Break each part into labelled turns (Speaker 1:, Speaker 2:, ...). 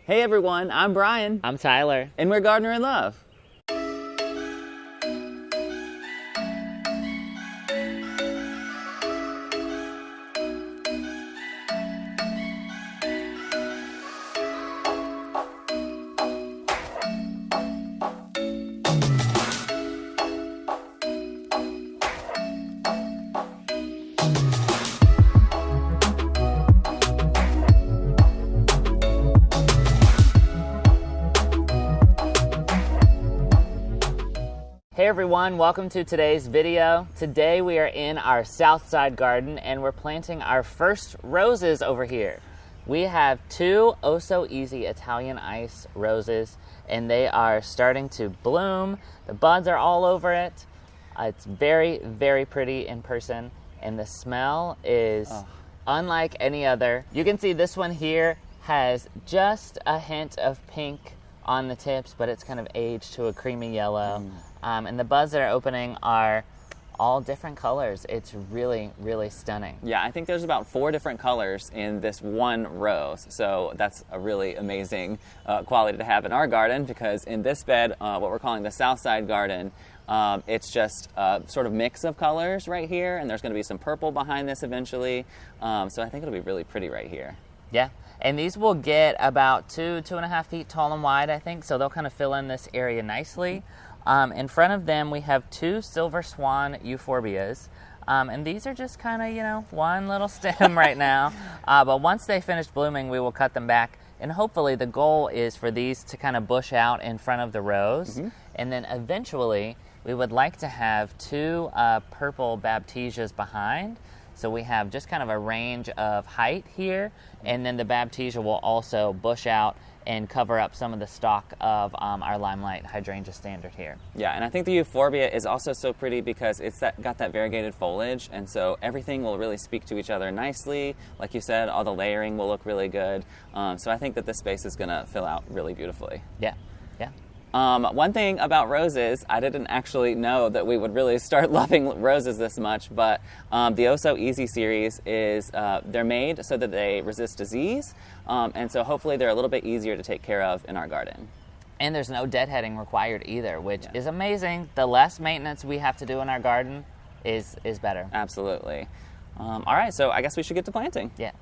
Speaker 1: Hey everyone, I'm Brian.
Speaker 2: I'm Tyler.
Speaker 1: And we're Gardener in Love.
Speaker 2: Hey everyone, welcome to today's video. Today we are in our Southside Garden and we're planting our first roses over here. We have two Oh So Easy Italian Ice roses and they are starting to bloom. The buds are all over it. It's very, very pretty in person and the smell is unlike any other. You can see this one here has just a hint of pink on the tips, but it's kind of aged to a creamy yellow. And the buds that are opening are all different colors. It's really, really stunning.
Speaker 1: Yeah, I think there's about 4 different colors in this one rose. So that's a really amazing quality to have in our garden, because in this bed, what we're calling the Southside Garden, it's just a sort of mix of colors right here, and there's gonna be some purple behind this eventually. So I think it'll be really pretty right here.
Speaker 2: Yeah, and these will get about 2.5 feet tall and wide, I think, so they'll kind of fill in this area nicely. In front of them, we have 2 silver Swan Euphorbias, and these are just kind of, you know, one little stem right now. But once they finish blooming, we will cut them back, and hopefully the goal is for these to kind of bush out in front of the rose, and then eventually we would like to have 2 purple Baptisias behind. So we have just kind of a range of height here, and then the Baptisia will also bush out and cover up some of the stalk of our Limelight hydrangea standard here.
Speaker 1: Yeah, and I think the Euphorbia is also so pretty because it's got that variegated foliage, and so everything will really speak to each other nicely. Like you said, all the layering will look really good. So I think that this space is gonna fill out really beautifully.
Speaker 2: Yeah, yeah.
Speaker 1: One thing about roses, I didn't actually know that we would really start loving roses this much, but the Oh So Easy series is, they're made so that they resist disease, and so hopefully they're a little bit easier to take care of in our garden.
Speaker 2: And there's no deadheading required either, which is amazing. The less maintenance we have to do in our garden is better.
Speaker 1: Absolutely. All right, so I guess we should get to planting.
Speaker 2: Yeah.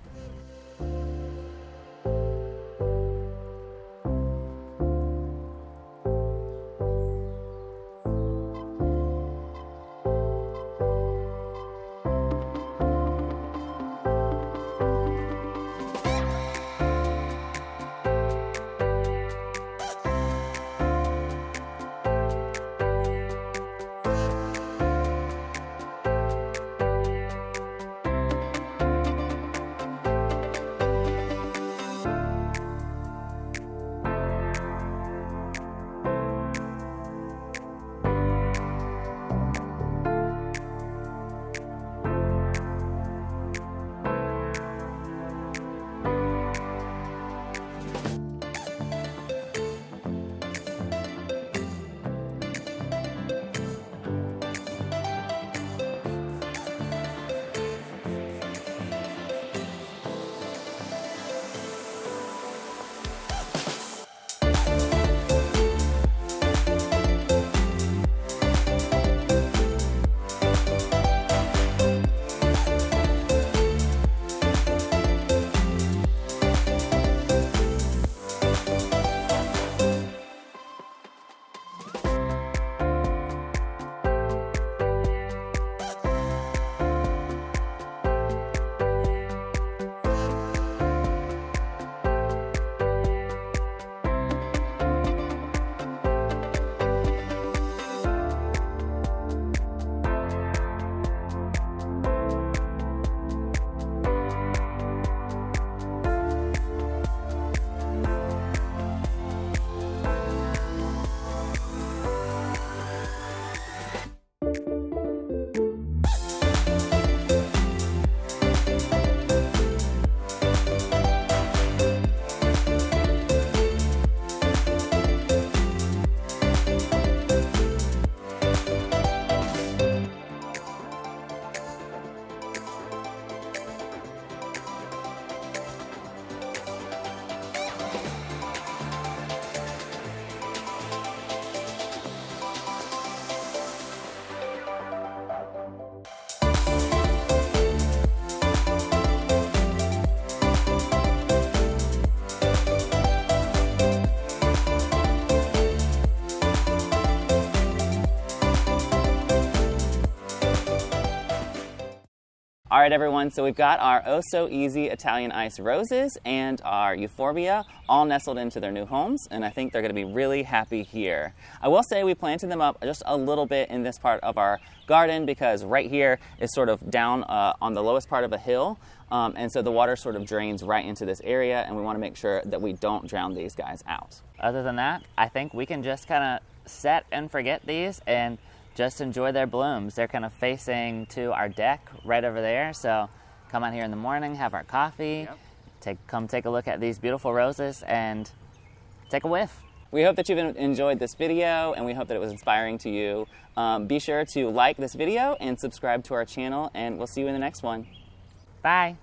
Speaker 1: All right, everyone, so we've got our Oh So Easy Italian Ice roses and our Euphorbia all nestled into their new homes, and I think they're going to be really happy here. I will say we planted them up just a little bit in this part of our garden because right here is sort of down on the lowest part of a hill, and so the water sort of drains right into this area, and we want to make sure that we don't drown these guys out.
Speaker 2: Other than that, I think we can just kind of set and forget these and just enjoy their blooms. They're kind of facing to our deck right over there, so come out here in the morning, have our coffee, come take a look at these beautiful roses and take a whiff.
Speaker 1: We hope that you've enjoyed this video, and we hope that it was inspiring to you. Be sure to like this video and subscribe to our channel, and we'll see you in the next one.
Speaker 2: Bye.